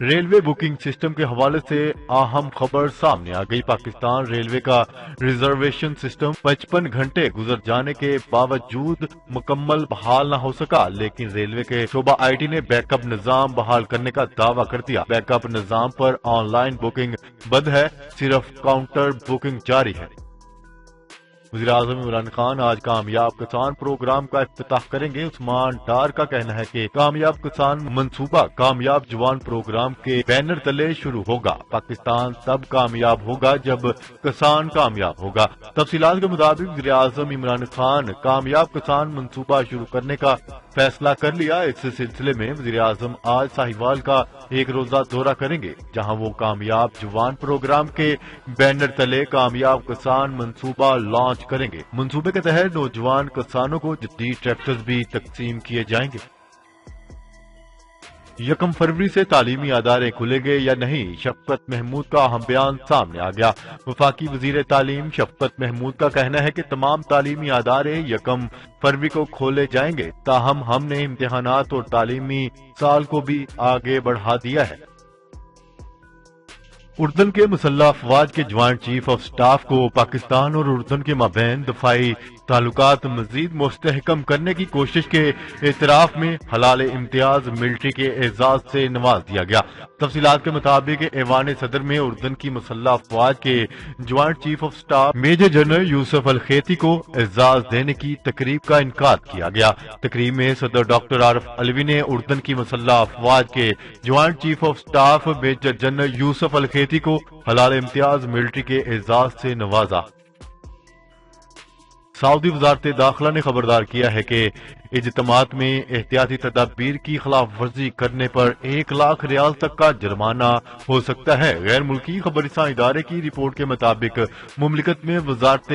Railway booking system کے حوالے سے اہم خبر سامنے آ گئی۔ پاکستان ریلوے کا ریزرویشن سسٹم 55 گھنٹے گزر جانے کے باوجود مکمل بحال نہ ہو سکا، لیکن ریلوے کے شعبہ آئی ٹی نے بیک اپ نظام بحال کرنے کا دعویٰ کر دیا۔ بیک اپ نظام پر آن لائن بکنگ بند ہے، صرف کاؤنٹر بکنگ جاری ہے۔ وزیراعظم عمران خان آج کامیاب کسان پروگرام کا افتتاح کریں گے۔ عثمان ڈار کا کہنا ہے کہ کامیاب کسان منصوبہ کامیاب جوان پروگرام کے بینر تلے شروع ہوگا۔ پاکستان تب کامیاب ہوگا جب کسان کامیاب ہوگا۔ تفصیلات کے مطابق وزیراعظم عمران خان کامیاب کسان منصوبہ شروع کرنے کا فیصلہ کر لیا۔ اس سلسلے میں وزیراعظم آج ساہیوال کا ایک روزہ دورہ کریں گے، جہاں وہ کامیاب جوان پروگرام کے بینر تلے کامیاب کسان منصوبہ لانچ کریں گے۔ منصوبے کے تحت نوجوان کسانوں کو جدید ٹریکٹرز بھی تقسیم کیے جائیں گے۔ 1 فروری سے تعلیمی ادارے کھلیں گے یا نہیں، شفقت محمود کا اہم بیان سامنے آ گیا۔ وفاقی وزیر تعلیم شفقت محمود کا کہنا ہے کہ تمام تعلیمی ادارے 1 فروری کو کھولے جائیں گے، تاہم ہم نے امتحانات اور تعلیمی سال کو بھی آگے بڑھا دیا ہے۔ اردن کے مسلح افواج کے جوائنٹ چیف آف سٹاف کو پاکستان اور اردن کے مابین دفاعی تعلقات مزید مستحکم کرنے کی کوشش کے اعتراف میں ہلال امتیاز ملٹری کے اعزاز سے نواز دیا گیا۔ تفصیلات کے مطابق ایوان صدر میں اردن کی مسلح افواج کے joint chief of staff major general Yousef Al Khaiti کو اعزاز دینے کی تقریب کا انعقاد کیا گیا۔ تقریب میں صدر ڈاکٹر عارف علوی نے اردن کی مسلح افواج کے joint chief of staff major general Yousef Al Khaiti کو ہلال امتیاز ملٹری کے اعزاز سے نوازا۔ سعودی وزارت داخلہ نے خبردار کیا ہے کہ اجتماعات میں احتیاطی تدابیر کی خلاف ورزی کرنے پر 1 لاکھ ریال تک کا جرمانہ ہو سکتا ہے۔ غیر ملکی خبر رساں ادارے کی رپورٹ کے مطابق مملکت میں وزارت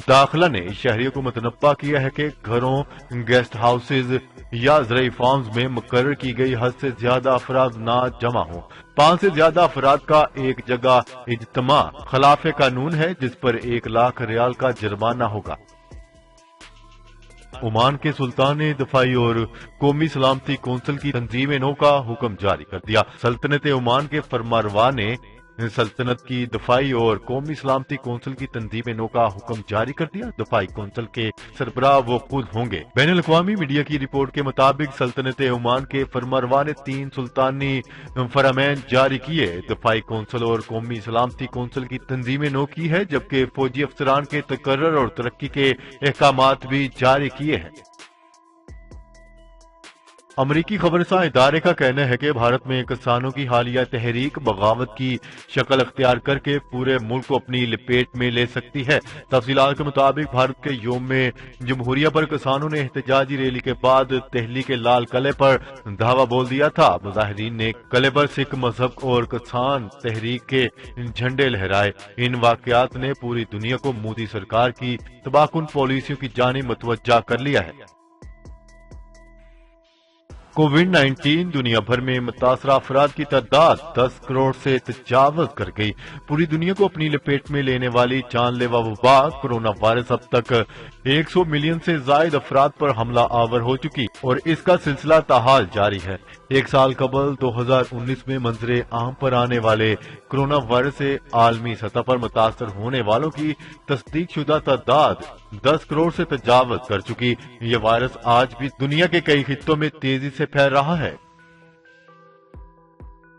داخلہ نے شہریوں کو متنبہ کیا ہے کہ گھروں، گیسٹ ہاؤسز یا زرعی فارمز میں مقرر کی گئی حد سے زیادہ افراد نہ جمع ہوں۔ 5 سے زیادہ افراد کا ایک جگہ اجتماع خلاف قانون ہے، جس پر 1 لاکھ ریال کا جرمانہ ہوگا۔ عمان کے سلطان نے دفاعی اور قومی سلامتی کونسل کی تنظیم نو کا حکم جاری کر دیا۔ سلطنت عمان کے فرمانروا نے سلطنت کی دفاعی اور قومی سلامتی کونسل کی تنظیم نو کا حکم جاری کر دیا۔ دفاعی کونسل کے سربراہ وہ خود ہوں گے۔ بین الاقوامی میڈیا کی رپورٹ کے مطابق سلطنت عمان کے فرمانروا نے 3 سلطانی فرامین جاری کیے۔ دفاعی کونسل اور قومی سلامتی کونسل کی تنظیم نو کی ہے، جبکہ فوجی افسران کے تقرر اور ترقی کے احکامات بھی جاری کیے ہیں۔ امریکی خبررساں ادارے کا کہنا ہے کہ بھارت میں کسانوں کی حالیہ تحریک بغاوت کی شکل اختیار کر کے پورے ملک کو اپنی لپیٹ میں لے سکتی ہے۔ تفصیلات کے مطابق بھارت کے یوم جمہوریہ پر کسانوں نے احتجاجی ریلی کے بعد دہلی کے لال قلعے پر دھاوا بول دیا تھا۔ مظاہرین نے قلعے پر سکھ مذہب اور کسان تحریک کے جھنڈے لہرائے۔ ان واقعات نے پوری دنیا کو مودی سرکار کی تباہ کن پالیسیوں کی جانب متوجہ کر لیا ہے۔ کووڈ-19 دنیا بھر میں متاثرہ افراد کی تعداد 10 کروڑ سے تجاوز کر گئی۔ پوری دنیا کو اپنی لپیٹ میں لینے والی جان لیوا وبا کرونا وائرس اب تک 100 ملین سے زائد افراد پر حملہ آور ہو چکی اور اس کا سلسلہ تاحال جاری ہے۔ 1 سال قبل 2019 میں منظر عام پر آنے والے کرونا وائرس سے عالمی سطح پر متاثر ہونے والوں کی تصدیق شدہ تعداد 10 کروڑ سے تجاوز کر چکی۔ یہ وائرس آج بھی دنیا کے کئی خطوں میں تیزی سے پھیل رہا ہے۔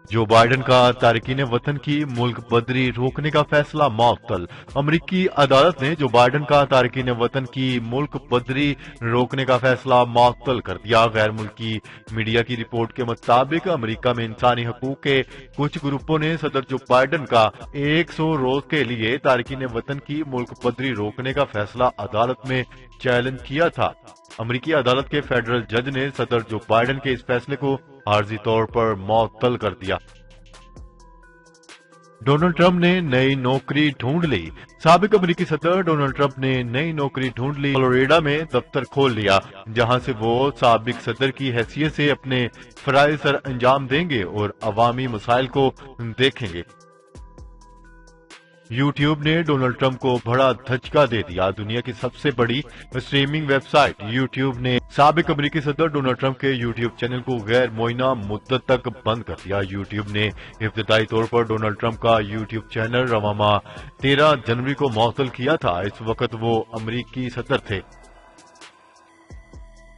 جو بائیڈن کا تارکین وطن کی ملک بدری روکنے کا فیصلہ معطل۔ امریکی عدالت نے جو بائیڈن کا تارکین وطن کی ملک بدری روکنے کا فیصلہ معطل کر دیا۔ غیر ملکی میڈیا کی رپورٹ کے مطابق امریکہ میں انسانی حقوق کے کچھ گروپوں نے صدر جو بائیڈن کا 100 روز کے لیے تارکین وطن کی ملک بدری روکنے کا فیصلہ عدالت میں چیلنج کیا تھا۔ امریکی عدالت کے فیڈرل جج نے صدر جو بائیڈن کے اس فیصلے کو عارضی طور پر معطل کر دیا۔ ڈونلڈ ٹرمپ نے نئی نوکری ڈھونڈ لی۔ سابق امریکی صدر ڈونلڈ ٹرمپ نے نئی نوکری ڈھونڈ لی۔ فلوریڈا میں دفتر کھول لیا، جہاں سے وہ سابق صدر کی حیثیت سے اپنے فرائض سر انجام دیں گے اور عوامی مسائل کو دیکھیں گے۔ یوٹیوب نے ڈونلڈ ٹرمپ کو بڑا دھچکا دے دیا۔ دنیا کی سب سے بڑی اسٹریمنگ ویب سائٹ یوٹیوب نے سابق امریکی صدر ڈونلڈ ٹرمپ کے یوٹیوب چینل کو غیر معینہ مدت تک بند کر دیا۔ یوٹیوب نے ابتدائی طور پر ڈونلڈ ٹرمپ کا یوٹیوب چینل رواں ماہ 13 جنوری کو معطل کیا تھا۔ اس وقت وہ امریکی صدر تھے۔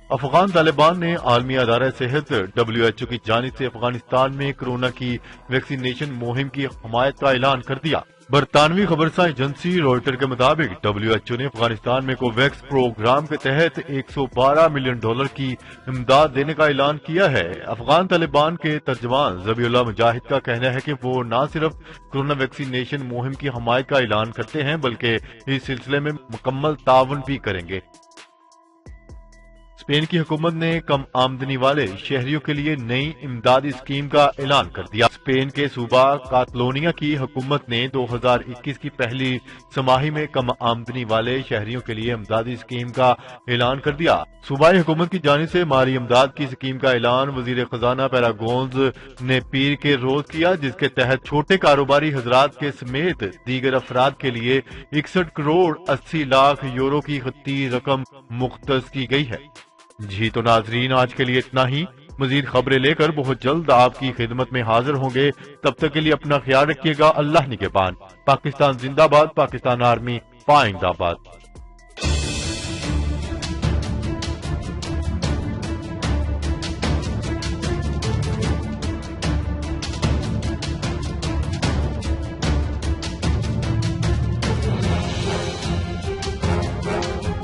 افغان طالبان نے عالمی ادارہ صحت WHO کی جانب سے افغانستان میں کورونا کی ویکسینیشن مہم کی حمایت کا اعلان کر دیا۔ برطانوی خبرساں ایجنسی روئٹر کے مطابق WHO نے افغانستان میں کوویکس پروگرام کے تحت $112 ملین کی امداد دینے کا اعلان کیا ہے۔ افغان طالبان کے ترجمان ذبیح اللہ مجاہد کا کہنا ہے کہ وہ نہ صرف کورونا ویکسینیشن مہم کی حمایت کا اعلان کرتے ہیں بلکہ اس سلسلے میں مکمل تعاون بھی کریں گے۔ اسپین کی حکومت نے کم آمدنی والے شہریوں کے لیے نئی امدادی اسکیم کا اعلان کر دیا۔ اسپین کے صوبہ کاتالونیا کی حکومت نے 2021 کی پہلی سماہی میں کم آمدنی والے شہریوں کے لیے امدادی اسکیم کا اعلان کر دیا۔ صوبائی حکومت کی جانب سے مالی امداد کی اسکیم کا اعلان وزیر خزانہ پیراگونز نے پیر کے روز کیا، جس کے تحت چھوٹے کاروباری حضرات کے سمیت دیگر افراد کے لیے 61 کروڑ 80 لاکھ یورو کی خطی رقم مختص کی گئی ہے۔ جی تو ناظرین، آج کے لیے اتنا ہی۔ مزید خبریں لے کر بہت جلد آپ کی خدمت میں حاضر ہوں گے۔ تب تک کے لیے اپنا خیال رکھیے گا۔ اللہ نگہبان۔ پاکستان زندہ باد، پاکستان آرمی پائندہ باد۔